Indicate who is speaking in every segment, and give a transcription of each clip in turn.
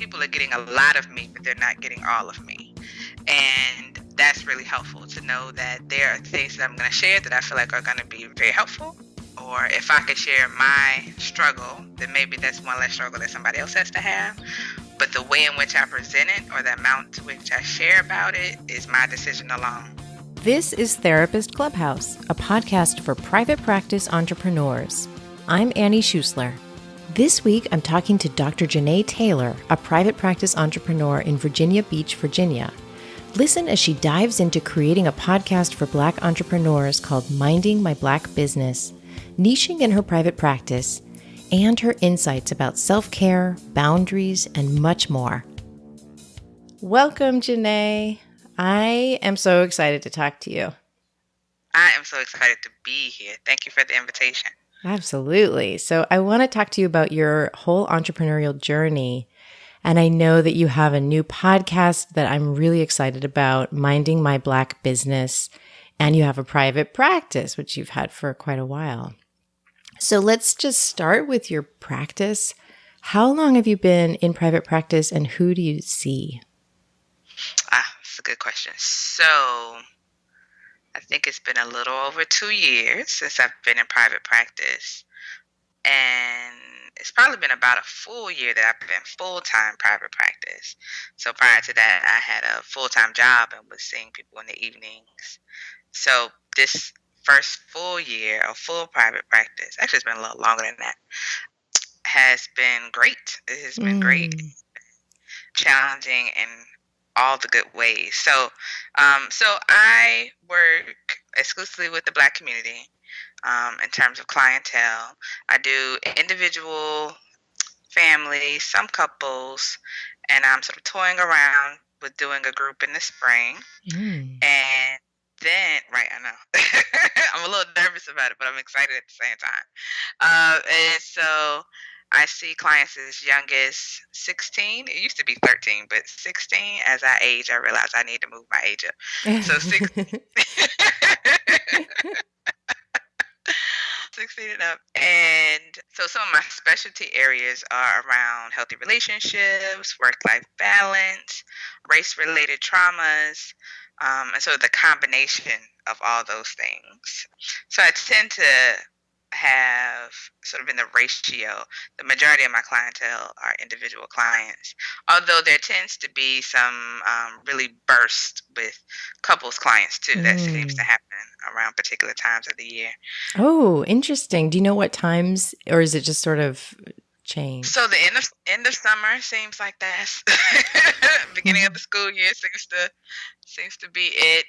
Speaker 1: people are getting a lot of me, but they're not getting all of me. And that's really helpful to know that there are things that I'm going to share that I feel like are going to be very helpful. Or if I could share my struggle, then maybe that's one less struggle that somebody else has to have. But the way in which I present it or the amount to which I share about it is my decision alone.
Speaker 2: This is Therapist Clubhouse, a podcast for private practice entrepreneurs. I'm Annie Schusler. This week, I'm talking to Dr. JaNaè Taylor, a private practice entrepreneur in Virginia Beach, Virginia. Listen as she dives into creating a podcast for Black entrepreneurs called Minding My Black Business, niching in her private practice, and her insights about self-care, boundaries, and much more. Welcome, JaNaè. I am so excited to talk to you.
Speaker 1: I am so excited to be here. Thank you for the invitation.
Speaker 2: Absolutely. So I want to talk to you about your whole entrepreneurial journey. And I know that you have a new podcast that I'm really excited about, Minding My Black Business. And you have a private practice, which you've had for quite a while. So let's just start with your practice. How long have you been in private practice and who do you see?
Speaker 1: That's a good question. So I think it's been a little over 2 years since I've been in private practice. And it's probably been about a full year that I've been full-time private practice. So prior to that, I had a full-time job and was seeing people in the evenings. So this first full year of full private practice, actually it's been a little longer than that, has been great. It has been great, challenging in all the good ways. So I work exclusively with the Black community. In terms of clientele, I do individual, families, some couples, and I'm sort of toying around with doing a group in the spring. And then, right, I know, I'm a little nervous about it, but I'm excited at the same time. And so I see clients as young as 16. It used to be 13, but 16. As I age, I realize I need to move my age up. So 16. 16 and up. And so some of my specialty areas are around healthy relationships, work-life balance, race-related traumas, and so the combination of all those things. So I tend to have sort of in the ratio, the majority of my clientele are individual clients, although there tends to be some really burst with couples clients too. That seems to happen around particular times of the year.
Speaker 2: Oh, interesting. Do you know what times, or is it just sort of change?
Speaker 1: So the end of summer seems like that's beginning of the school year seems to be it.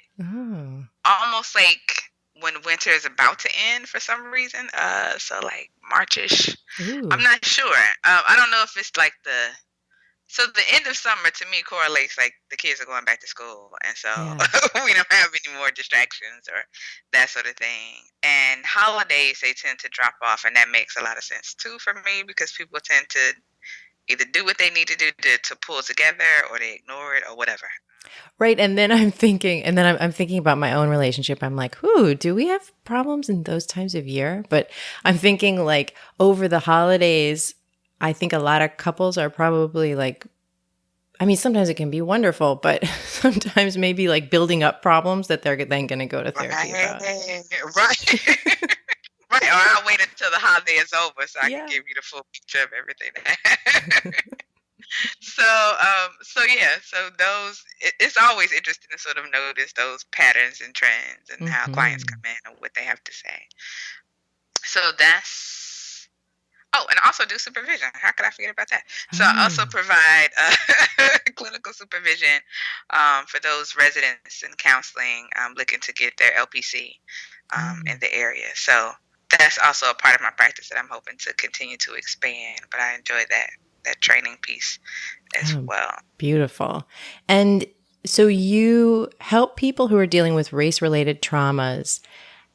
Speaker 1: Almost like when winter is about to end for some reason. So like Marchish. I'm not sure. I don't know if it's like so the end of summer to me correlates like the kids are going back to school. And so we don't have any more distractions or that sort of thing. And holidays, they tend to drop off. And that makes a lot of sense too for me because people tend to either do what they need to do to pull together or they ignore it or whatever.
Speaker 2: Right. And then I'm thinking about my own relationship. I'm like, do we have problems in those times of year? But I'm thinking like over the holidays, I think a lot of couples are probably like, I mean, sometimes it can be wonderful, but sometimes maybe like building up problems that they're then going to go to therapy about.
Speaker 1: Right. Right. Or I'll wait until the holiday is over so I can give you the full picture of everything. So those, it's always interesting to sort of notice those patterns and trends and how clients come in and what they have to say. So that's, and I also do supervision. How could I forget about that? So I also provide clinical supervision for those residents in counseling looking to get their LPC in the area. So that's also a part of my practice that I'm hoping to continue to expand, but I enjoy that training piece as well.
Speaker 2: Beautiful. And so you help people who are dealing with race-related traumas.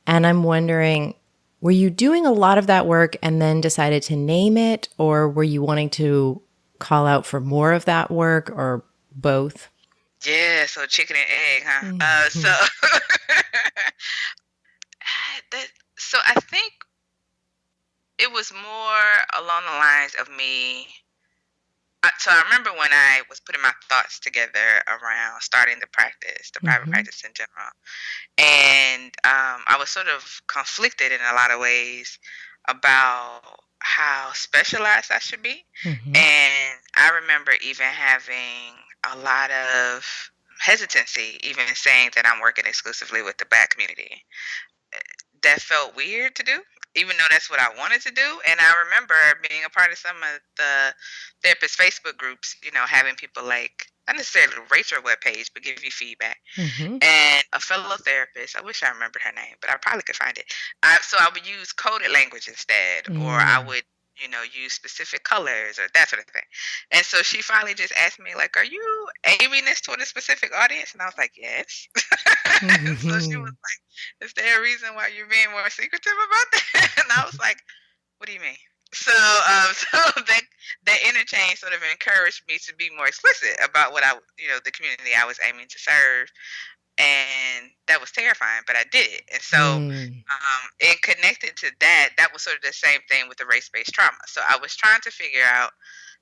Speaker 2: And I'm wondering, were you doing a lot of that work and then decided to name it, or were you wanting to call out for more of that work, or both?
Speaker 1: Yeah, so chicken and egg, huh? So I think it was more along the lines of me. So I remember when I was putting my thoughts together around starting the practice, the private
Speaker 2: Mm-hmm.
Speaker 1: practice in general, and I was sort of conflicted in a lot of ways about how specialized I should be.
Speaker 2: Mm-hmm.
Speaker 1: And I remember even having a lot of hesitancy, even saying that I'm working exclusively with the Black community. That felt weird to do, even though that's what I wanted to do. And I remember being a part of some of the therapist Facebook groups, having people like, not necessarily rate your webpage, but give you feedback.
Speaker 2: Mm-hmm.
Speaker 1: And a fellow therapist, I wish I remembered her name, but I probably could find it. So I would use coded language instead, or I
Speaker 2: Mm.
Speaker 1: would, use specific colors or that sort of thing. And so she finally just asked me, like, "Are you aiming this toward a specific audience?" And I was like, "Yes." And so she was
Speaker 2: Mm-hmm.
Speaker 1: like, "Is there a reason why you're being more secretive about that?" And I was like, "What do you mean?" So, so that interchange sort of encouraged me to be more explicit about what the community I was aiming to serve, and that was terrifying, but I did it. And so,
Speaker 2: Mm.
Speaker 1: and connected to that, that was sort of the same thing with the race-based trauma. So I was trying to figure out,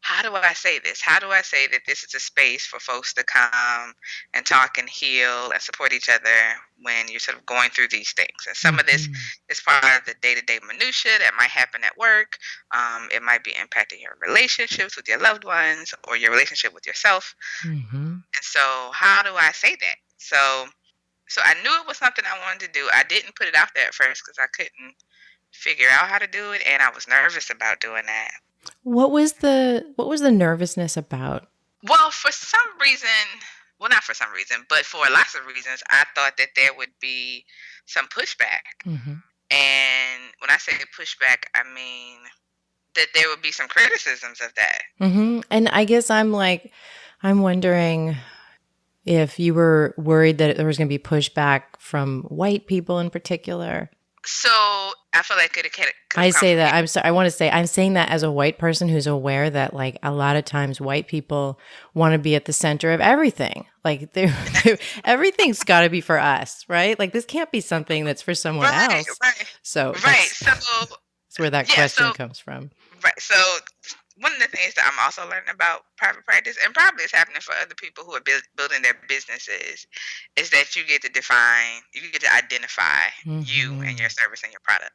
Speaker 1: how do I say this? How do I say that this is a space for folks to come and talk and heal and support each other when you're sort of going through these things? And some of this
Speaker 2: Mm-hmm.
Speaker 1: is part of the day-to-day minutia that might happen at work. It might be impacting your relationships with your loved ones or your relationship with yourself.
Speaker 2: Mm-hmm.
Speaker 1: And so, how do I say that? So I knew it was something I wanted to do. I didn't put it out there at first because I couldn't figure out how to do it, and I was nervous about doing that.
Speaker 2: What was the nervousness about?
Speaker 1: Well, for some reason, well, not for some reason, but for lots of reasons, I thought that there would be some pushback.
Speaker 2: Mm-hmm.
Speaker 1: And when I say pushback, I mean that there would be some criticisms of that.
Speaker 2: Mm-hmm. And I guess I'm wondering if you were worried that there was going to be pushback from white people in particular.
Speaker 1: So I feel like it could
Speaker 2: I
Speaker 1: have come
Speaker 2: say
Speaker 1: from
Speaker 2: that, I'm sorry, I want to say, I'm saying that as a white person who's aware that like a lot of times white people want to be at the center of everything. Like everything's got to be for us, right? Like this can't be something that's for someone
Speaker 1: right,
Speaker 2: else.
Speaker 1: right,
Speaker 2: So
Speaker 1: right.
Speaker 2: that's
Speaker 1: So
Speaker 2: that's where that
Speaker 1: yeah,
Speaker 2: question
Speaker 1: so
Speaker 2: comes from.
Speaker 1: right. So one of the things that I'm also learning about private practice, and probably is happening for other people who are building their businesses, is that you get to define, you get to identify you and
Speaker 2: Mm-hmm.
Speaker 1: your service and your product.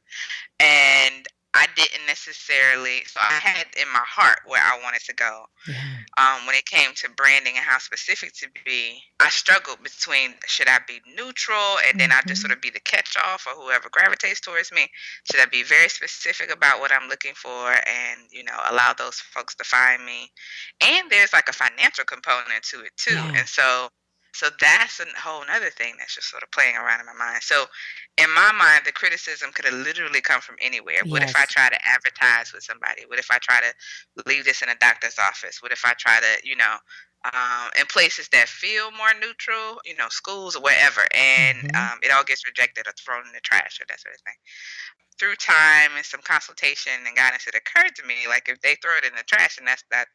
Speaker 1: And I didn't necessarily, so I had in my heart where I wanted to go.
Speaker 2: Yeah.
Speaker 1: When it came to branding and how specific to be, I struggled between, should I be neutral and then I just
Speaker 2: Mm-hmm.
Speaker 1: sort of be the catch-all for whoever gravitates towards me? Should I be very specific about what I'm looking for and allow those folks to find me? And there's like a financial component to it too,
Speaker 2: Yeah.
Speaker 1: and so that's a whole other thing that's just sort of playing around in my mind. So in my mind, the criticism could have literally come from anywhere. What if I
Speaker 2: Yes.
Speaker 1: try to advertise with somebody? What if I try to leave this in a doctor's office? What if I try to, in places that feel more neutral, schools or wherever, and
Speaker 2: Mm-hmm.
Speaker 1: it all gets rejected or thrown in the trash or that sort of thing. Through time and some consultation and guidance, it occurred to me, like, if they throw it in the trash, and that's not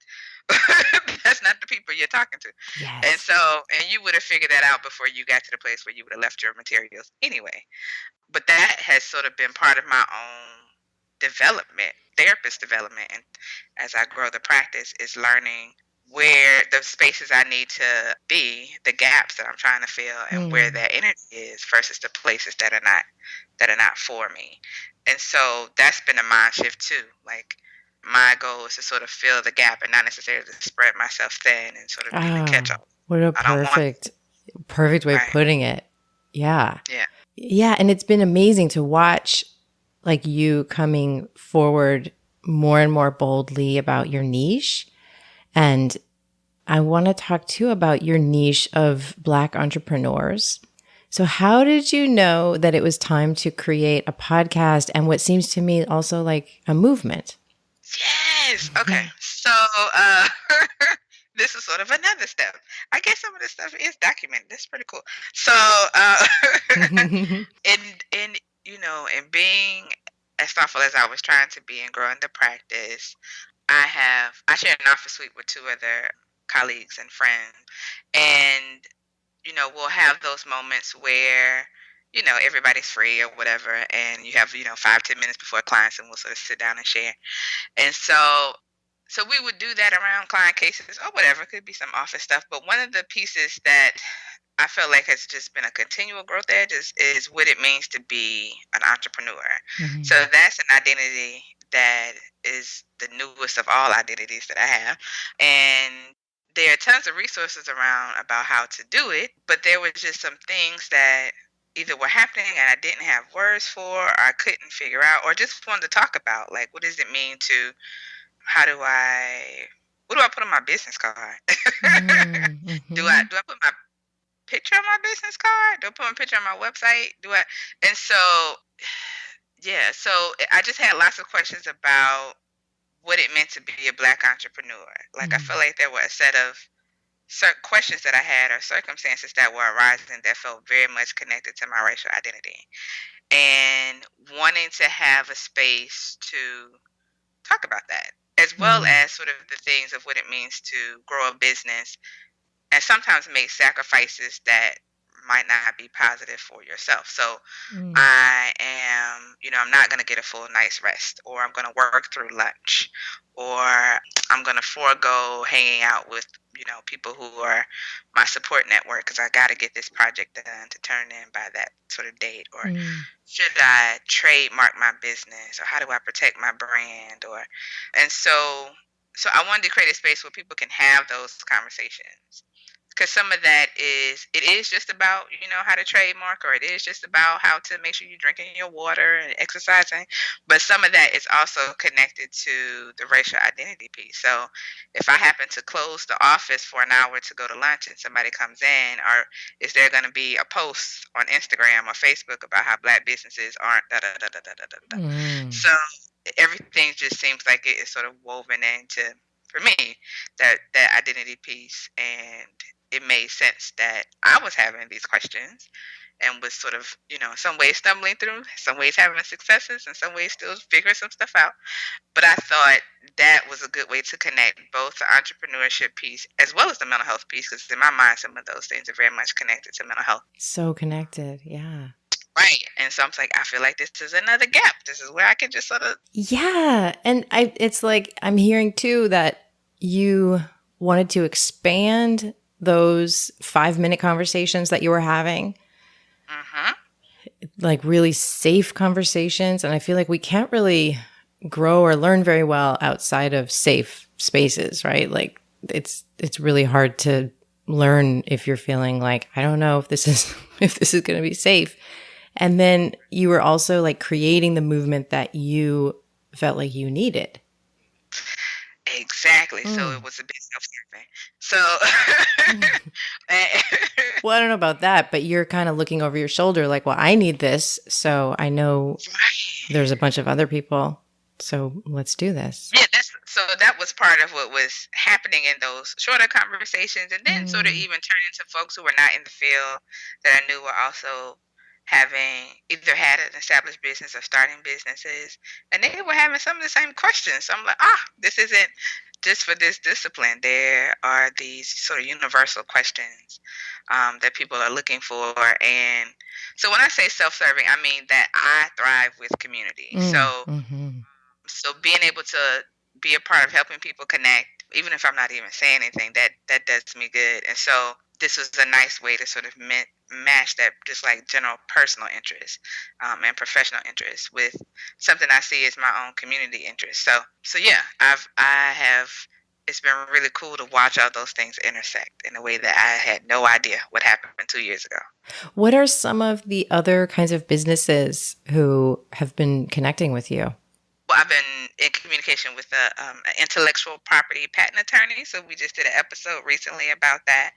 Speaker 1: that's not the people you're talking to. And
Speaker 2: Yes.
Speaker 1: so, and you would have figured that out before you got to the place where you would have left your materials anyway. But that has sort of been part of my own development, therapist development, and as I grow the practice, is learning where the spaces I need to be, the gaps that I'm trying to fill, and where
Speaker 2: Mm.
Speaker 1: that energy is versus the places that are not for me. And so that's been a mind shift too. Like, my goal is to sort of fill the gap and not necessarily to spread myself thin and sort of be the
Speaker 2: Oh,
Speaker 1: catch-all.
Speaker 2: what a
Speaker 1: I don't want
Speaker 2: perfect way of
Speaker 1: right.
Speaker 2: putting it. Yeah.
Speaker 1: Yeah.
Speaker 2: Yeah, and it's been amazing to watch like you coming forward more and more boldly about your niche. And I want to talk too about your niche of Black entrepreneurs. So, how did you know that it was time to create a podcast and what seems to me also like a movement?
Speaker 1: Yes. Okay. So this is sort of another step. I guess some of this stuff is documented. That's pretty cool. So in in being as thoughtful as I was trying to be and growing the practice, I share an office suite with two other colleagues and friends, and we'll have those moments where everybody's free or whatever, and you have 5-10 minutes before clients, and we'll sort of sit down and share. And so So we would do that around client cases or whatever. It could be some office stuff. But one of the pieces that I feel like has just been a continual growth edge is what it means to be an entrepreneur. So
Speaker 2: Mm-hmm.
Speaker 1: that's an identity that is the newest of all identities that I have. And there are tons of resources around about how to do it, but there was just some things that either were happening and I didn't have words for, or I couldn't figure out, or just wanted to talk about. Like, what does it mean to, how do I, what do I put on my business card?
Speaker 2: Mm-hmm.
Speaker 1: Do I put my picture on my business card? Do I put my picture on my website? Do I? And so, yeah, so I just had lots of questions about what it meant to be a Black entrepreneur. Like, I feel like there were a set of certain questions that I had or circumstances that were arising that felt very much connected to my racial identity. And wanting to have a space to talk about that, as well
Speaker 2: Mm-hmm.
Speaker 1: as sort of the things of what it means to grow a business and sometimes make sacrifices that might not be positive for yourself. So I am, I'm not going to get a full night's rest, or I'm going to work through lunch, or I'm going to forego hanging out with, people who are my support network because I got to get this project done to turn in by that sort of date. Or
Speaker 2: Mm-hmm.
Speaker 1: should I trademark my business, or how do I protect my brand? And so I wanted to create a space where people can have those conversations, because some of that it is just about how to trademark, or it is just about how to make sure you're drinking your water and exercising, but some of that is also connected to the racial identity piece. So if I happen to close the office for an hour to go to lunch and somebody comes in, or is there going to be a post on Instagram or Facebook about how Black businesses aren't da da da da da da da da.
Speaker 2: Mm-hmm.
Speaker 1: So everything just seems like it is sort of woven into, for me, that identity piece. And it made sense that I was having these questions and was sort of, some ways stumbling through, some ways having successes, and some ways still figuring some stuff out. But I thought that was a good way to connect both the entrepreneurship piece as well as the mental health piece, because in my mind, some of those things are very much connected to mental health.
Speaker 2: So connected. Yeah.
Speaker 1: Right. And so I'm like, I feel like this is another gap. This is where I can just sort of.
Speaker 2: Yeah. And it's like, I'm hearing too that you wanted to expand those 5-minute conversations that you were having,
Speaker 1: Hmm.
Speaker 2: like really safe conversations. And I feel like we can't really grow or learn very well outside of safe spaces, right? Like it's really hard to learn if you're feeling like, I don't know if this is if this is going to be safe. And then you were also like creating the movement that you felt like you needed.
Speaker 1: Exactly. So it
Speaker 2: Mm.
Speaker 1: was a bit self-serving. So,
Speaker 2: Well, I don't know about that, but you're kind of looking over your shoulder like, well, I need this. So I know
Speaker 1: right.
Speaker 2: there's a bunch of other people. So let's do this.
Speaker 1: Yeah, that was part of what was happening in those shorter conversations, and then sort of
Speaker 2: Mm.
Speaker 1: even turning to folks who were not in the field that I knew were also having either had an established business or starting businesses, and they were having some of the same questions. So I'm like, this isn't just for this discipline. There are these sort of universal questions that people are looking for. And so when I say self-serving, I mean that I thrive with community.
Speaker 2: Mm. Mm-hmm.
Speaker 1: So being able to be a part of helping people connect, even if I'm not even saying anything, that does me good. And so this was a nice way to sort of match that just like general personal interest and professional interest with something I see as my own community interest. So yeah, I have. It's been really cool to watch all those things intersect in a way that I had no idea what happened 2 years ago.
Speaker 2: What are some of the other kinds of businesses who have been connecting with you?
Speaker 1: Well, I've been in communication with an intellectual property patent attorney. So we just did an episode recently about that.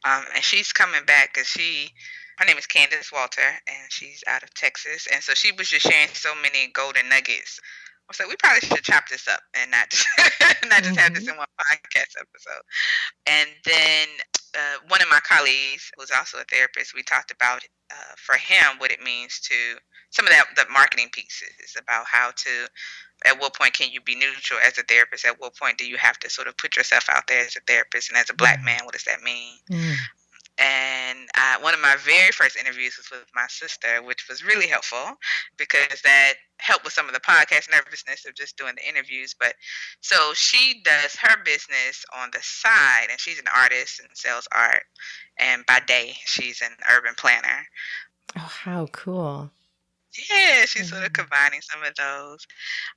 Speaker 1: And she's coming back because her name is Candace Walter, and she's out of Texas. And so she was just sharing so many golden nuggets. I was like, we probably should chop this up and not just, not just have this
Speaker 2: Mm-hmm.
Speaker 1: in one podcast episode. And then one of my colleagues, who's also a therapist, we talked about for him what it means to some of that the marketing pieces about how to, at what point can you be neutral as a therapist? At what point do you have to sort of put yourself out there as a therapist? And as a Black man, what does that mean?
Speaker 2: Mm.
Speaker 1: And one of my very first interviews was with my sister, which was really helpful because that helped with some of the podcast nervousness of just doing the interviews. But so she does her business on the side, and she's an artist and sells art. And by day, she's an urban planner.
Speaker 2: Oh, how cool.
Speaker 1: Yeah, she's sort of combining some of those.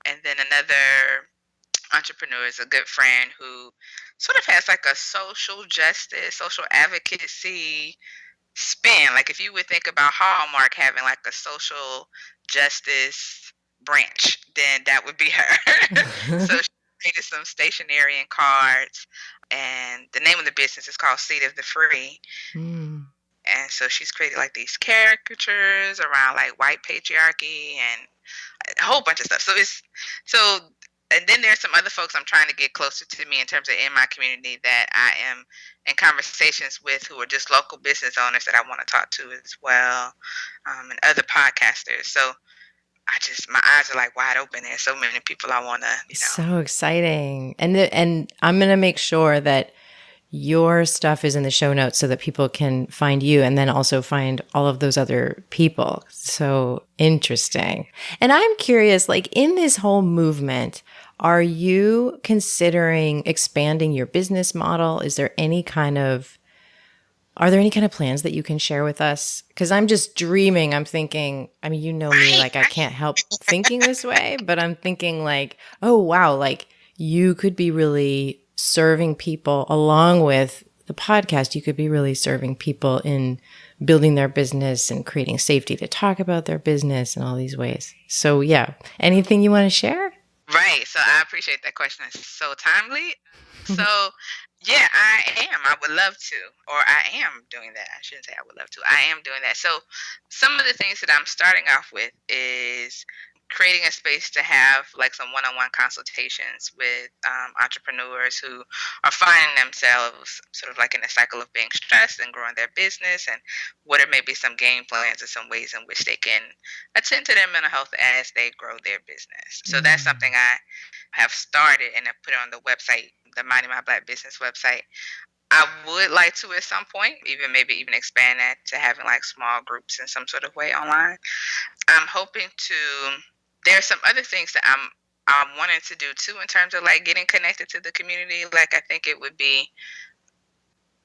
Speaker 1: And then another entrepreneur is a good friend who sort of has like a social justice, social advocacy spin. Like if you would think about Hallmark having like a social justice branch, then that would be her. So she created some stationery and cards, and the name of the business is called Seat of the Free.
Speaker 2: Mm.
Speaker 1: And so she's created like these caricatures around like white patriarchy and a whole bunch of stuff. So and then there's some other folks I'm trying to get closer to me in terms of in my community that I am in conversations with who are just local business owners that I want to talk to as well, and other podcasters. So my eyes are like wide open. There's so many people I want to,
Speaker 2: So exciting. And I'm going to make sure that your stuff is in the show notes so that people can find you and then also find all of those other people. So interesting. And I'm curious, like in this whole movement, are you considering expanding your business model? Are there any kind of plans that you can share with us? Because I'm just dreaming. I'm thinking, I mean, you know me, like I can't help thinking this way, but I'm thinking like, oh, wow, like you could be really serving people along with the podcast. You could be really serving people in building their business and creating safety to talk about their business in all these ways. So yeah, anything you want to share?
Speaker 1: Right. So I appreciate that question. It's so timely. So yeah, I am. I would love to, or I am doing that. I shouldn't say I would love to. I am doing that. So some of the things that I'm starting off with is creating a space to have like some one-on-one consultations with entrepreneurs who are finding themselves sort of like in a cycle of being stressed and growing their business, and what are maybe some game plans or some ways in which they can attend to their mental health as they grow their business. So that's something I have started and have put on the website, the Minding My Black Business website. I would like to at some point, maybe even expand that to having like small groups in some sort of way online. I'm hoping to. There's some other things that I'm wanting to do too in terms of like getting connected to the community. Like I think it would be,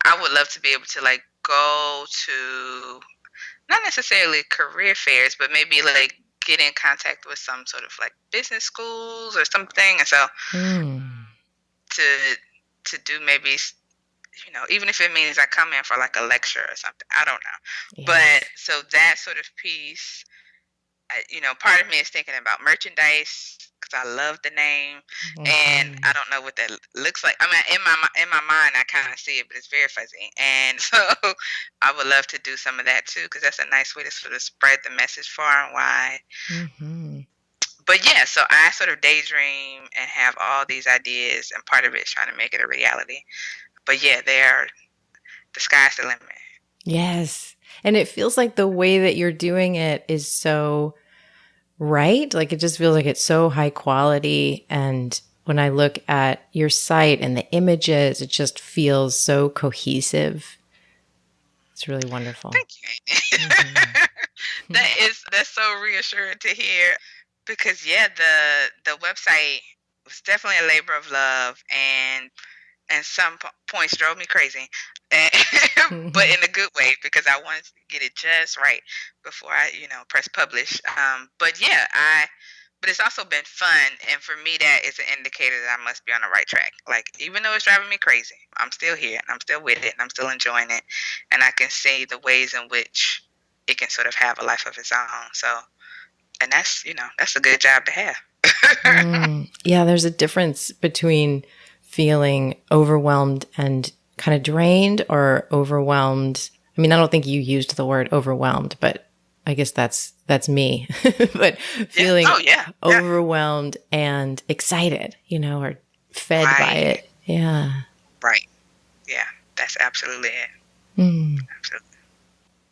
Speaker 1: I would love to be able to like go to not necessarily career fairs, but maybe like get in contact with some sort of like business schools or something. And so to do maybe, even if it means I come in for like a lecture or something, I don't know. Yes. But so that sort of piece, part of me is thinking about merchandise because I love the name, and I don't know what that looks like. I mean, in my mind, I kind of see it, but it's very fuzzy. And so I would love to do some of that too, because that's a nice way to sort of spread the message far and wide. Mm-hmm. But yeah, so I sort of daydream and have all these ideas, and part of it is trying to make it a reality. But yeah, the sky's the limit.
Speaker 2: Yes. And it feels like the way that you're doing it is so right. Like it just feels like it's so high quality. And when I look at your site and the images, it just feels so cohesive. It's really wonderful.
Speaker 1: Thank you, Amy. Mm-hmm. That's so reassuring to hear, because yeah, the website was definitely a labor of love, and some points drove me crazy, but in a good way, because I wanted to get it just right before I, press publish. But yeah, but it's also been fun, and for me, that is an indicator that I must be on the right track. Like, even though it's driving me crazy, I'm still here, and I'm still with it, and I'm still enjoying it, and I can see the ways in which it can sort of have a life of its own. So, and that's a good job to have.
Speaker 2: Yeah, there's a difference between feeling overwhelmed and kind of drained, or overwhelmed. I mean, I don't think you used the word overwhelmed, but I guess that's me. But feeling overwhelmed and excited, or fed by it. Yeah.
Speaker 1: Right. Yeah, that's absolutely it. Absolutely.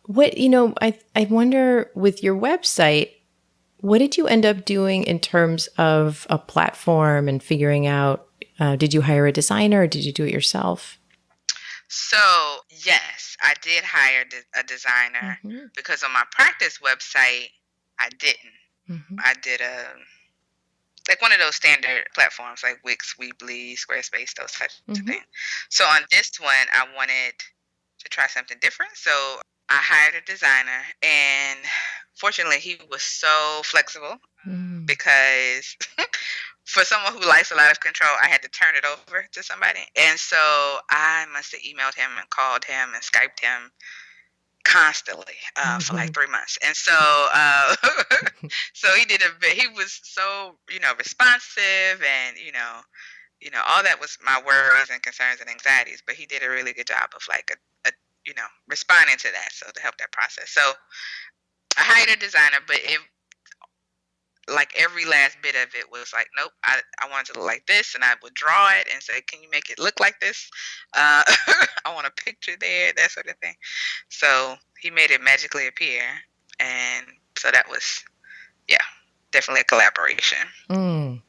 Speaker 2: What, I wonder, with your website, what did you end up doing in terms of a platform and figuring out? Did you hire a designer, or did you do it yourself?
Speaker 1: So, yes, I did hire a designer
Speaker 2: Mm-hmm.
Speaker 1: because on my practice website, I didn't.
Speaker 2: Mm-hmm.
Speaker 1: I did a like one of those standard platforms like Wix, Weebly, Squarespace, those types of
Speaker 2: Mm-hmm.
Speaker 1: things. So on this one, I wanted to try something different. So I hired a designer, and fortunately, he was so flexible
Speaker 2: Mm.
Speaker 1: because for someone who likes a lot of control, I had to turn it over to somebody. And so I must have emailed him and called him and Skyped him constantly for like 3 months. And so so he did a bit. He was so, responsive, and all that was my worries and concerns and anxieties, but he did a really good job of like responding to that, so to help that process. So I hired a designer, but it like every last bit of it was like, nope, I want it to look like this, and I would draw it and say, can you make it look like this? I want a picture there, that sort of thing. So he made it magically appear, and so that was, yeah, definitely a collaboration.
Speaker 2: Mm.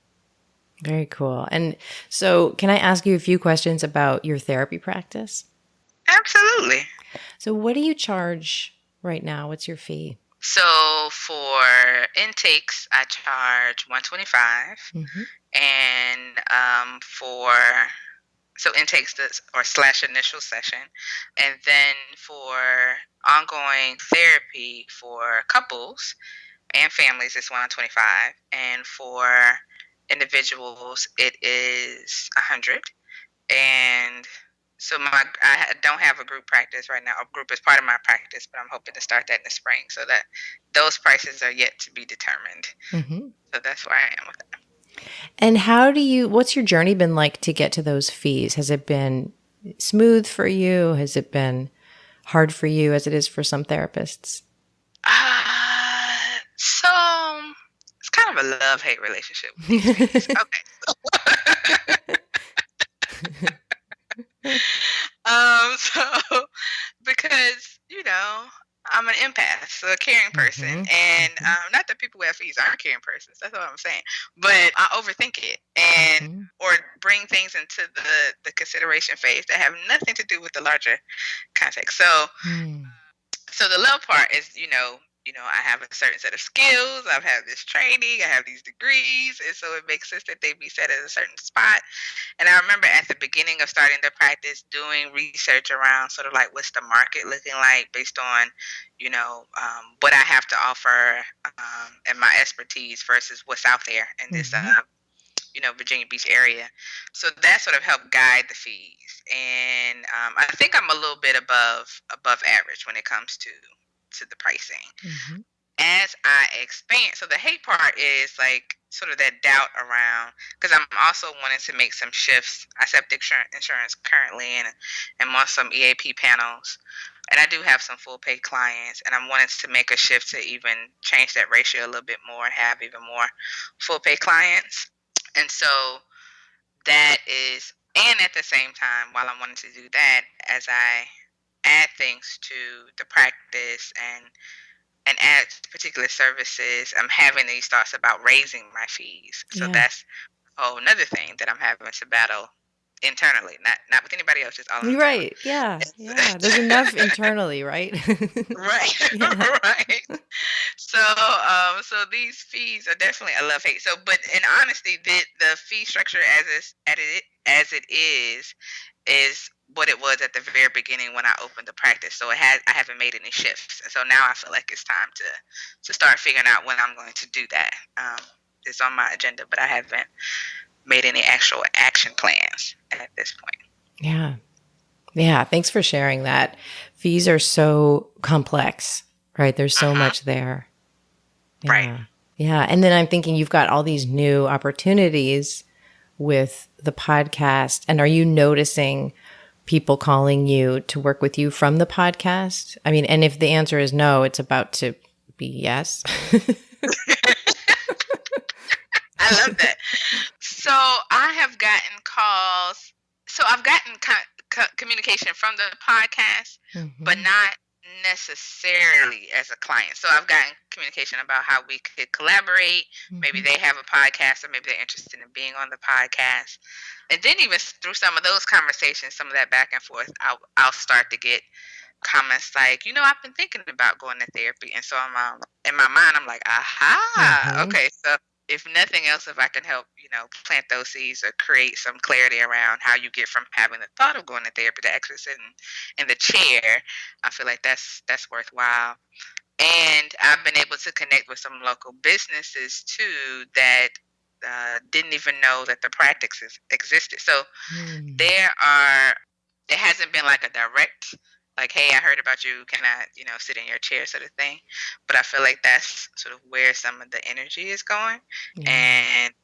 Speaker 2: Very cool. And so, can I ask you a few questions about your therapy practice?
Speaker 1: Absolutely.
Speaker 2: So, what do you charge right now? What's your fee?
Speaker 1: So for intakes, I charge 125,
Speaker 2: Mm-hmm.
Speaker 1: and for intakes or slash initial session, and then for ongoing therapy for couples and families, it's 125, and for individuals, it is 100. And so I don't have a group practice right now. A group is part of my practice, but I'm hoping to start that in the spring, so that those prices are yet to be determined.
Speaker 2: Mm-hmm.
Speaker 1: So that's where I am with that.
Speaker 2: And what's your journey been like to get to those fees? Has it been smooth for you? Has it been hard for you as it is for some therapists?
Speaker 1: So it's kind of a love-hate relationship with these fees. Okay. So because I'm an empath, so a caring person, and not that people who have fees aren't caring persons. That's what I'm saying. But I overthink it, and or bring things into the consideration phase that have nothing to do with the larger context. So the love part is, I have a certain set of skills. I've had this training. I have these degrees, and so it makes sense that they be set at a certain spot. And I remember at the beginning of starting the practice, doing research around sort of like what's the market looking like based on, what I have to offer, and my expertise versus what's out there in this, Virginia Beach area. So that sort of helped guide the fees. And I think I'm a little bit above average when it comes to the pricing. As I expand, so the hate part is like sort of that doubt around, because I'm also wanting to make some shifts. I septic insurance currently, and I'm on some EAP panels, and I do have some full pay clients, and I'm wanting to make a shift to even change that ratio a little bit more and have even more full pay clients. And so that is, and at the same time, while I'm wanting to do that, as I add things to the practice and add particular services, I'm having these thoughts about raising my fees. So that's a whole another thing that I'm having to battle internally, not with anybody else, just all internally.
Speaker 2: Right. Yeah. Yeah. There's enough internally, right?
Speaker 1: Right. Right. So these fees are definitely a love hate. So, but in honesty, the fee structure as it is what it was at the very beginning when I opened the practice. So I haven't made any shifts, and so now I feel like it's time to start figuring out when I'm going to do that. It's on my agenda, but I haven't made any actual action plans at this point.
Speaker 2: Yeah. Yeah. Thanks for sharing that. Fees are so complex, right? There's so much there. Yeah.
Speaker 1: Right.
Speaker 2: Yeah. And then I'm thinking you've got all these new opportunities with the podcast. And are you noticing people calling you to work with you from the podcast? I mean, and if the answer is no, it's about to be yes.
Speaker 1: I love that. So I have gotten calls. So I've gotten communication from the podcast, but not necessarily as a client. So I've gotten communication about how we could collaborate. Maybe
Speaker 2: Mm-hmm.
Speaker 1: they have a podcast, or maybe they're interested in being on the podcast. And then even through some of those conversations, some of that back and forth, I'll start to get comments like, I've been thinking about going to therapy. And so I'm in my mind, I'm like, aha,
Speaker 2: Mm-hmm.
Speaker 1: okay. So if nothing else, if I can help, plant those seeds or create some clarity around how you get from having the thought of going to therapy to actually sitting in the chair, I feel like that's worthwhile. And I've been able to connect with some local businesses too that didn't even know that the practices existed. So
Speaker 2: Mm.
Speaker 1: there are it hasn't been like a direct, like, hey, I heard about you, can I, sit in your chair, sort of thing. But I feel like that's sort of where some of the energy is going,
Speaker 2: Yeah.
Speaker 1: and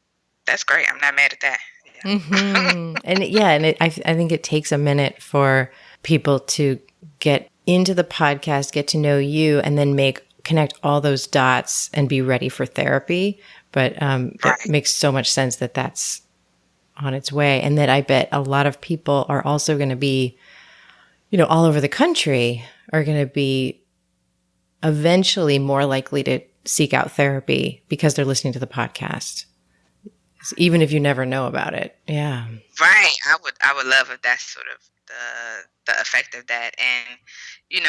Speaker 1: that's great. I'm not mad at that. Yeah.
Speaker 2: And yeah, and I think it takes a minute for people to get into the podcast, get to know you, and then connect all those dots and be ready for therapy. But it
Speaker 1: Right.
Speaker 2: makes so much sense that that's on its way, and that I bet a lot of people are also going to be, all over the country are going to be eventually more likely to seek out therapy because they're listening to the podcast, even if you never know about it. Yeah.
Speaker 1: Right. I would love if that's sort of the effect of that. And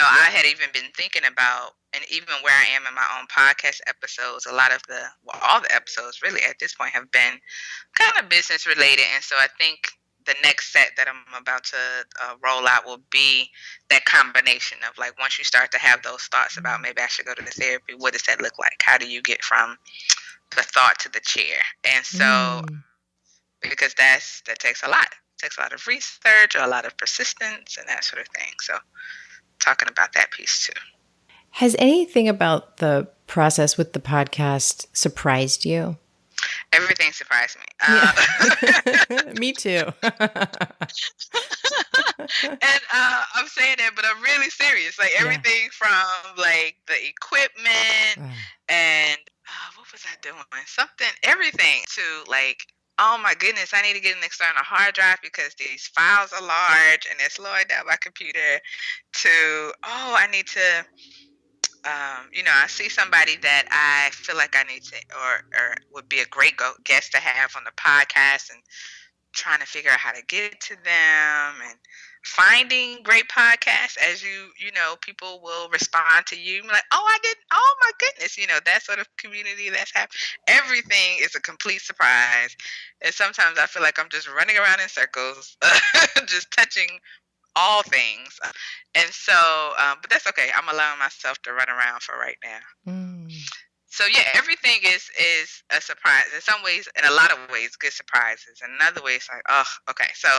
Speaker 1: I had even been thinking about, and even where I am in my own podcast episodes, a lot of all the episodes really at this point have been kind of business related. And so I think the next set that I'm about to roll out will be that combination of, like, once you start to have those thoughts about maybe I should go to the therapy, what does that look like? How do you get from the thought to the chair? And so,
Speaker 2: Mm.
Speaker 1: because that takes a lot. It takes a lot of research, a lot of persistence, and that sort of thing. So, talking about that piece too.
Speaker 2: Has anything about the process with the podcast surprised you?
Speaker 1: Everything surprised me.
Speaker 2: Yeah. Me too.
Speaker 1: And I'm saying that, but I'm really serious. Like,
Speaker 2: Yeah.
Speaker 1: everything from, like, the equipment
Speaker 2: Uh,
Speaker 1: and what was I doing? Something, everything to, like, oh my goodness, I need to get an external hard drive because these files are large and they're slowing down my computer. To, oh, I need to, I see somebody that I feel like I need to, or would be a great guest to have on the podcast, and trying to figure out how to get to them, and finding great podcasts as people will respond to you like, oh, I did, oh my goodness, that sort of community that's happened. Everything is a complete surprise, and sometimes I feel like I'm just running around in circles, just touching all things. And so, but that's okay. I'm allowing myself to run around for right now.
Speaker 2: mm.
Speaker 1: So yeah, everything is a surprise. In some ways, in a lot of ways, good surprises. And in other ways, like, oh, okay. So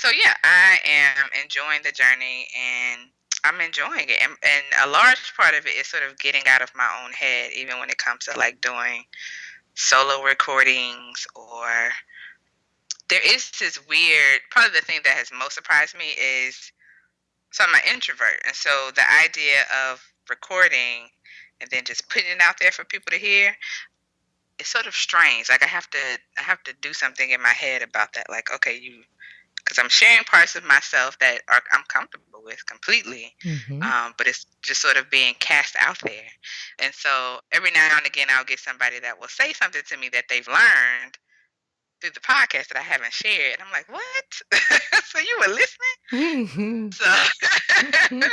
Speaker 1: yeah, I am enjoying the journey, and I'm enjoying it. And a large part of it is sort of getting out of my own head, even when it comes to, like, doing solo recordings. Or there is this weird, probably the thing that has most surprised me is, so I'm an introvert, and so the idea of recording and then just putting it out there for people to hear, it's sort of strange. Like, I have to do something in my head about that. Like, okay, because I'm sharing parts of myself that I'm comfortable with completely,
Speaker 2: Mm-hmm.
Speaker 1: but it's just sort of being cast out there. And so every now and again, I'll get somebody that will say something to me that they've learned through the podcast that I haven't shared. I'm like, what? So you were listening?
Speaker 2: Mm-hmm.
Speaker 1: So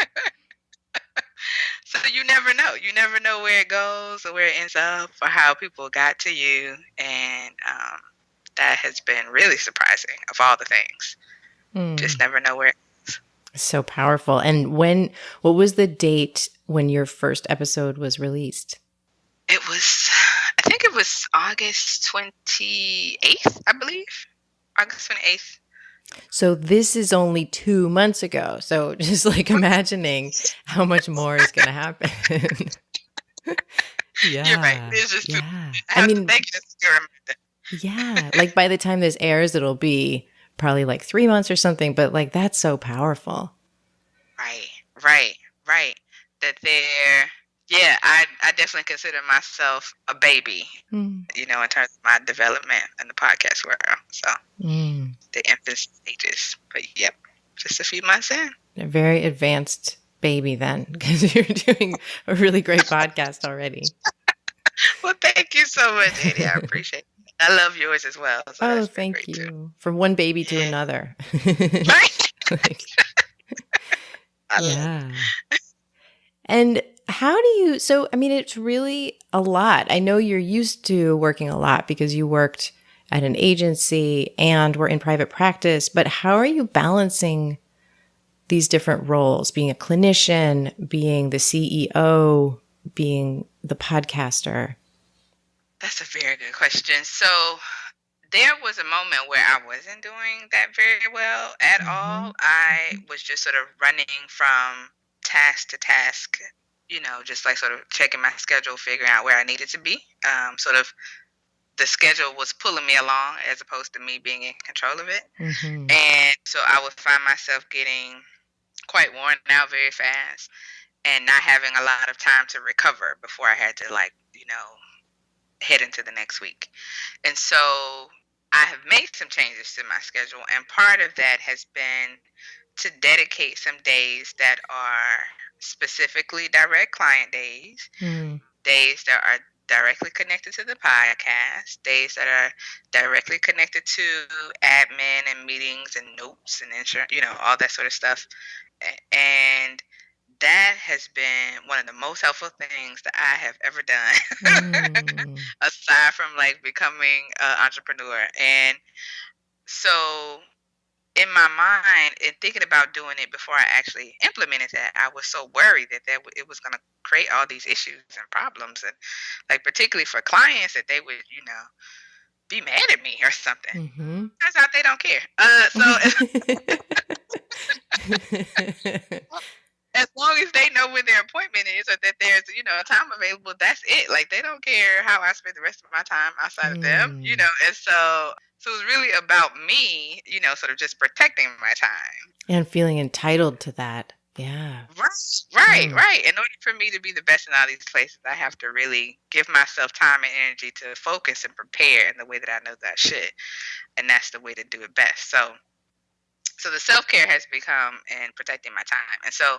Speaker 1: so you never know. You never know where it goes or where it ends up or how people got to you. And that has been really surprising of all the things. Just
Speaker 2: Mm.
Speaker 1: never know where.
Speaker 2: So powerful. And what was the date when your first episode was released?
Speaker 1: It was, I think it was August 28th, I believe. August 28th.
Speaker 2: So this is only 2 months ago. So just like imagining how much more is going to happen.
Speaker 1: You're right.
Speaker 2: Yeah.
Speaker 1: It's just,
Speaker 2: Yeah.
Speaker 1: I
Speaker 2: I
Speaker 1: have to
Speaker 2: mean,
Speaker 1: thank you. That's a good
Speaker 2: yeah.
Speaker 1: reminder.
Speaker 2: Like by the time this airs, it'll be probably like 3 months or something. But like that's so powerful.
Speaker 1: Right, right, right. That they're, yeah, I definitely consider myself a baby,
Speaker 2: Mm.
Speaker 1: in terms of my development in the podcast world. So
Speaker 2: Mm.
Speaker 1: the infant stages, but yep, just a few months in.
Speaker 2: A very advanced baby then, because you're doing a really great podcast already.
Speaker 1: Well, thank you so much, Eddie. I appreciate it. I love yours as well. So
Speaker 2: Oh,
Speaker 1: that's been
Speaker 2: thank
Speaker 1: great too.
Speaker 2: you. From one baby to
Speaker 1: Yeah.
Speaker 2: another.
Speaker 1: Right?
Speaker 2: Like,
Speaker 1: I love it.
Speaker 2: yeah. And how do you, so, I mean, it's really a lot. I know you're used to working a lot because you worked at an agency and were in private practice, but how are you balancing these different roles, being a clinician, being the CEO, being the podcaster?
Speaker 1: That's a very good question. So there was a moment where I wasn't doing that very well at all. I was just sort of running from task to task, just like sort of checking my schedule, figuring out where I needed to be. Sort of the schedule was pulling me along as opposed to me being in control of it. And so I would find myself getting quite worn out very fast and not having a lot of time to recover before I had to, like, head into the next week. And so I have made some changes to my schedule, and part of that has been to dedicate some days that are specifically direct client days, days that are directly connected to the podcast, days that are directly connected to admin and meetings and notes and insurance, all that sort of stuff. And that has been one of the most helpful things that I have ever done, aside from like becoming an entrepreneur. And so in my mind, and thinking about doing it before I actually implemented that, I was so worried that it was going to create all these issues and problems, and like particularly for clients that they would, be mad at me or something. Turns out they don't care. As long as they know when their appointment is or that there's, a time available, that's it. Like, they don't care how I spend the rest of my time outside of them, and so it was really about me, sort of just protecting my time.
Speaker 2: And feeling entitled to that. Yeah.
Speaker 1: Right. In order for me to be the best in all these places, I have to really give myself time and energy to focus and prepare in the way that I know that I should. And that's the way to do it best. So the self-care has become in protecting my time. And so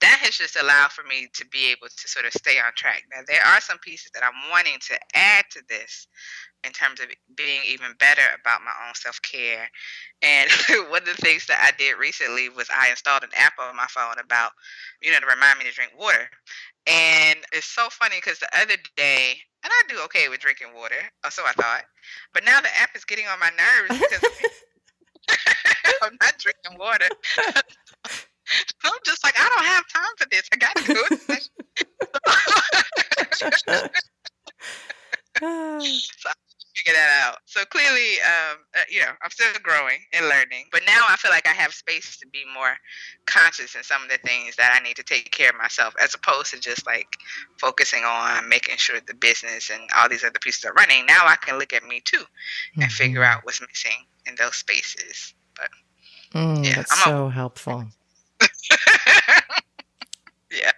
Speaker 1: that has just allowed for me to be able to sort of stay on track. Now, there are some pieces that I'm wanting to add to this in terms of being even better about my own self-care. And one of the things that I did recently was I installed an app on my phone about, to remind me to drink water. And it's so funny because the other day, and I do okay with drinking water, or so I thought, but now the app is getting on my nerves because I'm not drinking water. I'm just like, I don't have time for this. I got to do it. So I figure that out. So clearly, I'm still growing and learning. But now I feel like I have space to be more conscious in some of the things that I need to take care of myself, as opposed to just like focusing on making sure the business and all these other pieces are running. Now I can look at me too and figure out what's missing in those spaces. But
Speaker 2: that's so helpful.
Speaker 1: Yeah.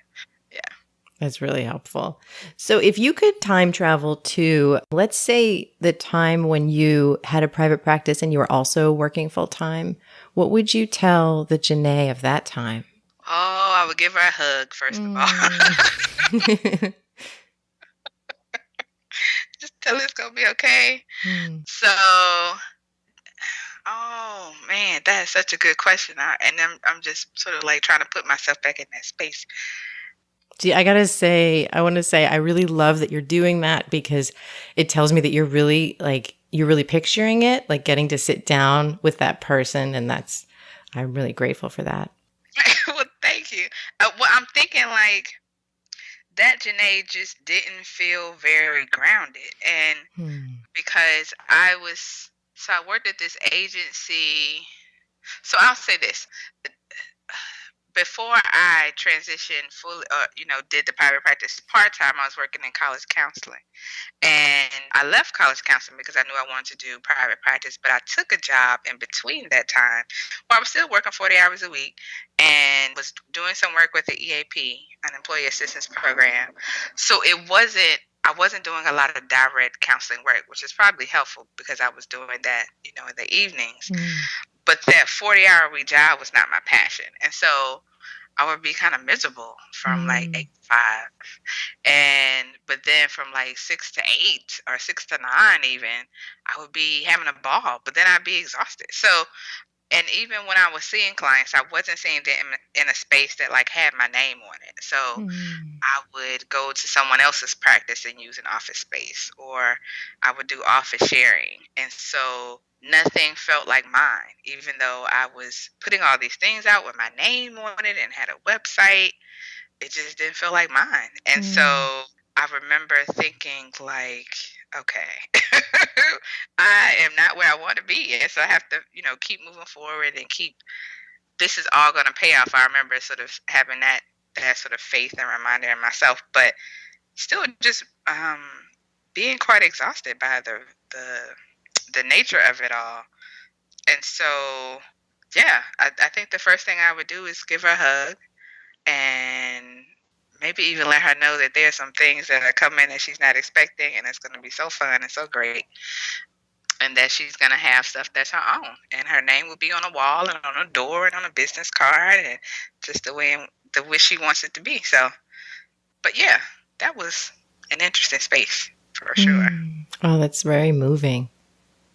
Speaker 2: That's really helpful. So if you could time travel to, let's say, the time when you had a private practice and you were also working full time, what would you tell the JaNaè of that time?
Speaker 1: Oh, I would give her a hug, first of all. Just tell her it's going to be okay. So, oh man, that is such a good question. I'm just sort of like trying to put myself back in that space.
Speaker 2: See, I want to say, I really love that you're doing that, because it tells me that you're really picturing it, like getting to sit down with that person. And I'm really grateful for that.
Speaker 1: Well, thank you. Well, I'm thinking like that JaNaè just didn't feel very grounded. And because I worked at this agency. So I'll say this. Before I transitioned fully, did the private practice part-time, I was working in college counseling. And I left college counseling because I knew I wanted to do private practice, but I took a job in between that time where I was still working 40 hours a week and was doing some work with the EAP, an employee assistance program. So I wasn't doing a lot of direct counseling work, which is probably helpful because I was doing that, in the evenings. But that 40-hour week job was not my passion. And so I would be kind of miserable from like
Speaker 2: Mm.
Speaker 1: 8 to 5. But then from like 6 to 8 or 6 to 9 even, I would be having a ball, but then I'd be exhausted. So, and even when I was seeing clients, I wasn't seeing them in a space that like had my name on it. So
Speaker 2: Mm.
Speaker 1: I would go to someone else's practice and use an office space, or I would do office sharing. And so nothing felt like mine, even though I was putting all these things out with my name on it and had a website. It just didn't feel like mine. And so
Speaker 2: Mm.
Speaker 1: I remember thinking, like, okay, I am not where I want to be. And so I have to, keep moving forward and this is all going to pay off. I remember sort of having that sort of faith and reminder in myself, but still just being quite exhausted by the nature of it all. And so, yeah, I think the first thing I would do is give her a hug and maybe even let her know that there's some things that are coming that she's not expecting, and it's going to be so fun and so great, and that she's going to have stuff that's her own, and her name will be on a wall and on a door and on a business card, and just the way she wants it to be. So, but yeah, that was an interesting space for sure.
Speaker 2: Mm. Oh, that's very moving.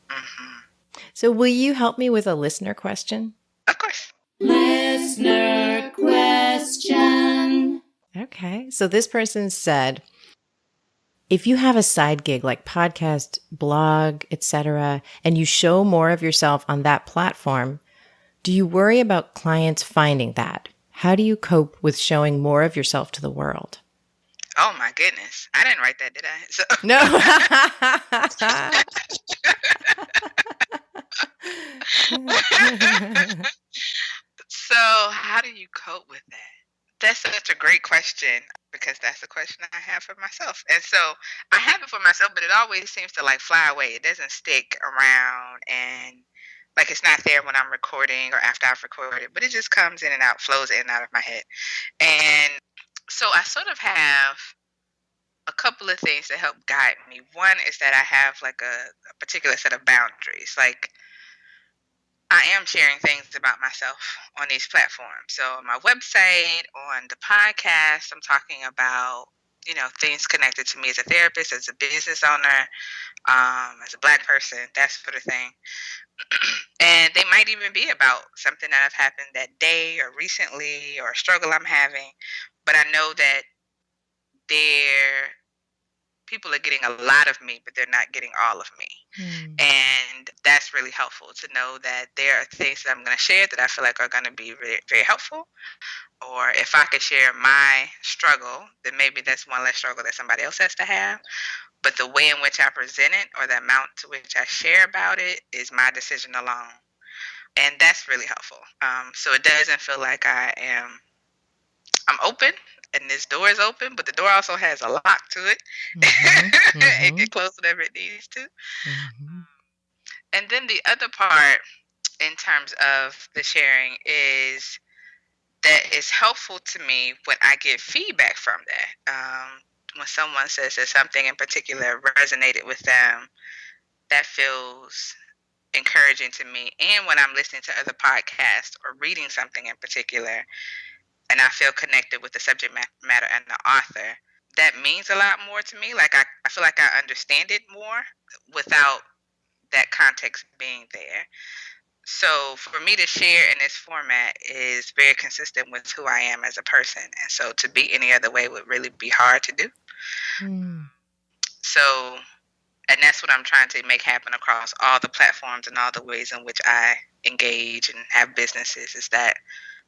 Speaker 1: Hmm.
Speaker 2: So, will you help me with a listener question?
Speaker 1: Of course.
Speaker 3: Listener question.
Speaker 2: Okay. So, this person said, if you have a side gig like podcast, blog, etc., and you show more of yourself on that platform, do you worry about clients finding that? How do you cope with showing more of yourself to the world?
Speaker 1: Oh my goodness, I didn't write that, did I? So,
Speaker 2: No.
Speaker 1: so how do you cope with that? That's such a great question, because that's the question I have for myself. And so I have it for myself, but it always seems to like fly away. It doesn't stick around, and like it's not there when I'm recording or after I've recorded, but it just comes in and out, flows in and out of my head. And so I sort of have a couple of things that help guide me. One is that I have like a particular set of boundaries. Like, I am sharing things about myself on these platforms. So on my website, on the podcast, I'm talking about, things connected to me as a therapist, as a business owner, as a Black person, that sort of thing. And they might even be about something that have happened that day or recently, or a struggle I'm having. But I know that they're people are getting a lot of me, but they're not getting all of me.
Speaker 2: Mm.
Speaker 1: And that's really helpful to know that there are things that I'm going to share that I feel like are going to be very, very helpful. Or if I could share my struggle, then maybe that's one less struggle that somebody else has to have. But the way in which I present it, or the amount to which I share about it, is my decision alone. And that's really helpful. So it doesn't feel like I'm open, and this door is open, but the door also has a lock to it.
Speaker 2: Mm-hmm.
Speaker 1: It
Speaker 2: Mm-hmm.
Speaker 1: can close whenever it needs to.
Speaker 2: Mm-hmm.
Speaker 1: And then the other part, in terms of the sharing, is that it's helpful to me when I get feedback from that. When someone says that something in particular resonated with them, that feels encouraging to me. And when I'm listening to other podcasts or reading something in particular, and I feel connected with the subject matter and the author, that means a lot more to me. Like, I feel like I understand it more without that context being there. So for me to share in this format is very consistent with who I am as a person. And so to be any other way would really be hard to do.
Speaker 2: Mm.
Speaker 1: So, and that's what I'm trying to make happen across all the platforms and all the ways in which I engage and have businesses, is that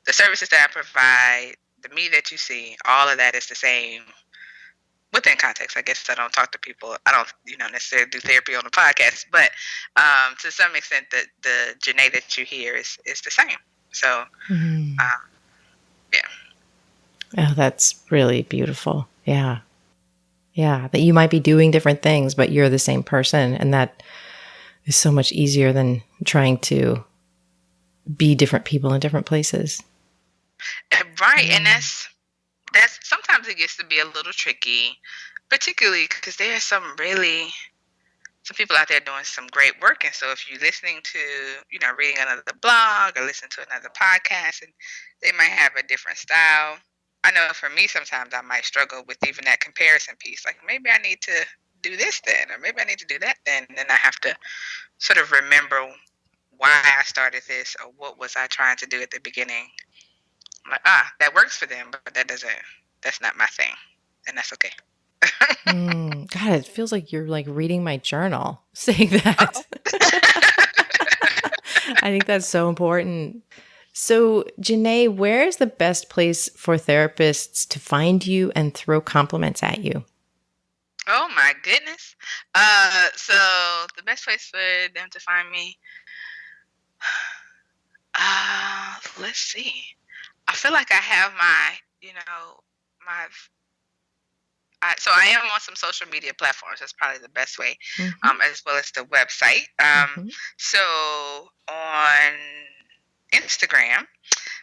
Speaker 1: the services that I provide, the me that you see, all of that is the same within context. I guess I don't talk to people. I don't, necessarily do therapy on the podcast, but to some extent, the JaNaè that you hear is the same. So,
Speaker 2: Mm.
Speaker 1: yeah.
Speaker 2: Oh, that's really beautiful. Yeah. Yeah. That you might be doing different things, but you're the same person. And that is so much easier than trying to be different people in different places.
Speaker 1: Right, and that's sometimes it gets to be a little tricky, particularly because there are some really some people out there doing some great work. And so if you're listening to, reading another blog or listening to another podcast, and they might have a different style. I know for me, sometimes I might struggle with even that comparison piece. Like, maybe I need to do this then, or maybe I need to do that then. And then I have to sort of remember why I started this, or what was I trying to do at the beginning. I'm like, that works for them, but that's not my thing. And that's okay.
Speaker 2: God, it feels like you're like reading my journal saying that. I think that's so important. So, JaNaè, where is the best place for therapists to find you and throw compliments at you?
Speaker 1: Oh my goodness. So the best place for them to find me, let's see. I feel like I have so I am on some social media platforms. That's probably the best way, as well as the website. So on Instagram,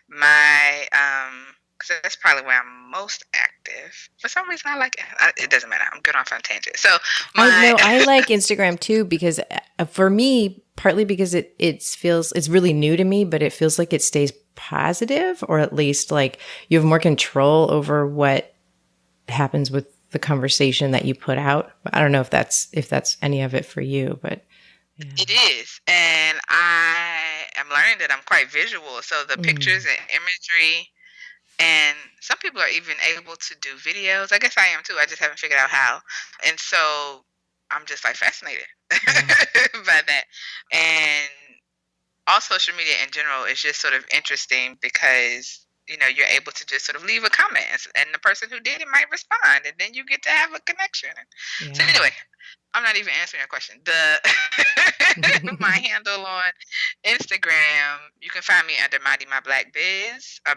Speaker 1: because that's probably where I'm most active. For some reason, I like it. It doesn't matter. I'm good off on tangent. So
Speaker 2: I like Instagram too, because for me, partly because it feels, it's really new to me, but it feels like it stays positive, or at least like you have more control over what happens with the conversation that you put out. I don't know if that's any of it for you, but yeah.
Speaker 1: It is. And I am learning that I'm quite visual. So the pictures and imagery, and some people are even able to do videos. I guess I am too. I just haven't figured out how. And so I'm just like fascinated by that. And all social media in general is just sort of interesting because, you're able to just sort of leave a comment, and the person who did it might respond, and then you get to have a connection. Yeah. So anyway, I'm not even answering your question. My handle on Instagram, you can find me under Mighty My Black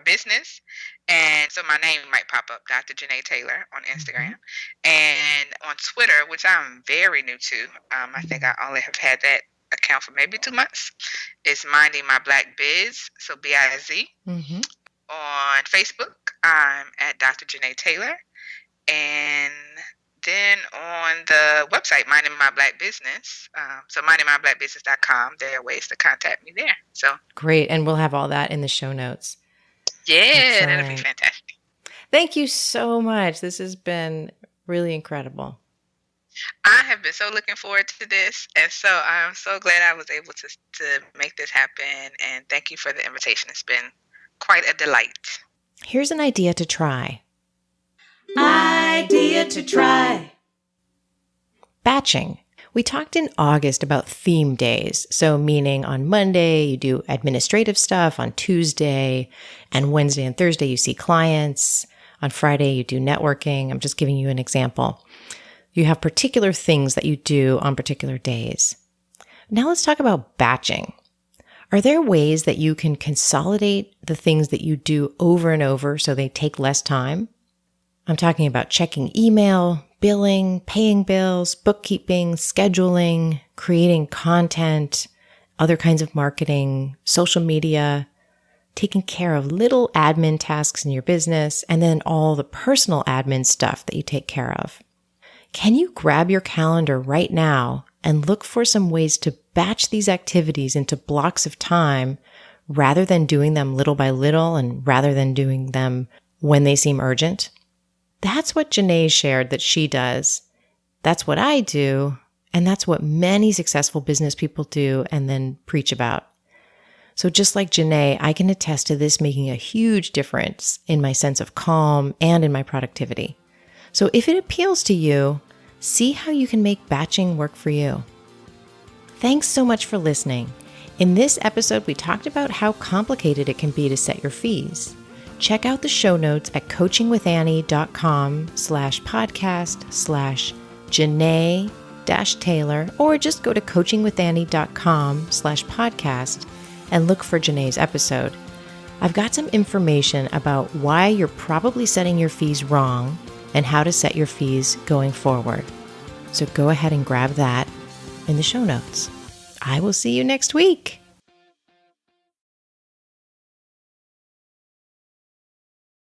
Speaker 1: Business. And so my name might pop up, Dr. JaNaè Taylor on Instagram. And on Twitter, which I'm very new to, I think I only have had that account for maybe 2 months. It's Minding My Black Biz, so BIZ. On Facebook, I'm at Dr. JaNaè Taylor. And then on the website, Minding My Black Business, so mindingmyblackbusiness.com, there are ways to contact me there. So
Speaker 2: great. And we'll have all that in the show notes.
Speaker 1: Yeah, that'll be fantastic.
Speaker 2: Thank you so much. This has been really incredible.
Speaker 1: I have been so looking forward to this, and so I'm so glad I was able to make this happen, and thank you for the invitation. It's been quite a delight.
Speaker 2: Here's an idea to try.
Speaker 3: Idea to try.
Speaker 2: Batching. We talked in August about theme days. So meaning on Monday, you do administrative stuff. On Tuesday and Wednesday and Thursday, you see clients. On Friday, you do networking. I'm just giving you an example. You have particular things that you do on particular days. Now let's talk about batching. Are there ways that you can consolidate the things that you do over and over so they take less time? I'm talking about checking email, billing, paying bills, bookkeeping, scheduling, creating content, other kinds of marketing, social media, taking care of little admin tasks in your business, and then all the personal admin stuff that you take care of. Can you grab your calendar right now and look for some ways to batch these activities into blocks of time rather than doing them little by little and rather than doing them when they seem urgent? That's what JaNaè shared that she does. That's what I do. And that's what many successful business people do and then preach about. So just like JaNaè, I can attest to this making a huge difference in my sense of calm and in my productivity. So if it appeals to you, see how you can make batching work for you. Thanks so much for listening. In this episode, we talked about how complicated it can be to set your fees. Check out the show notes at coachingwithannie.com/podcast/JaNaè-Taylor, or just go to coachingwithannie.com/podcast and look for JaNaè's episode. I've got some information about why you're probably setting your fees wrong and how to set your fees going forward. So go ahead and grab that in the show notes. I will see you next week.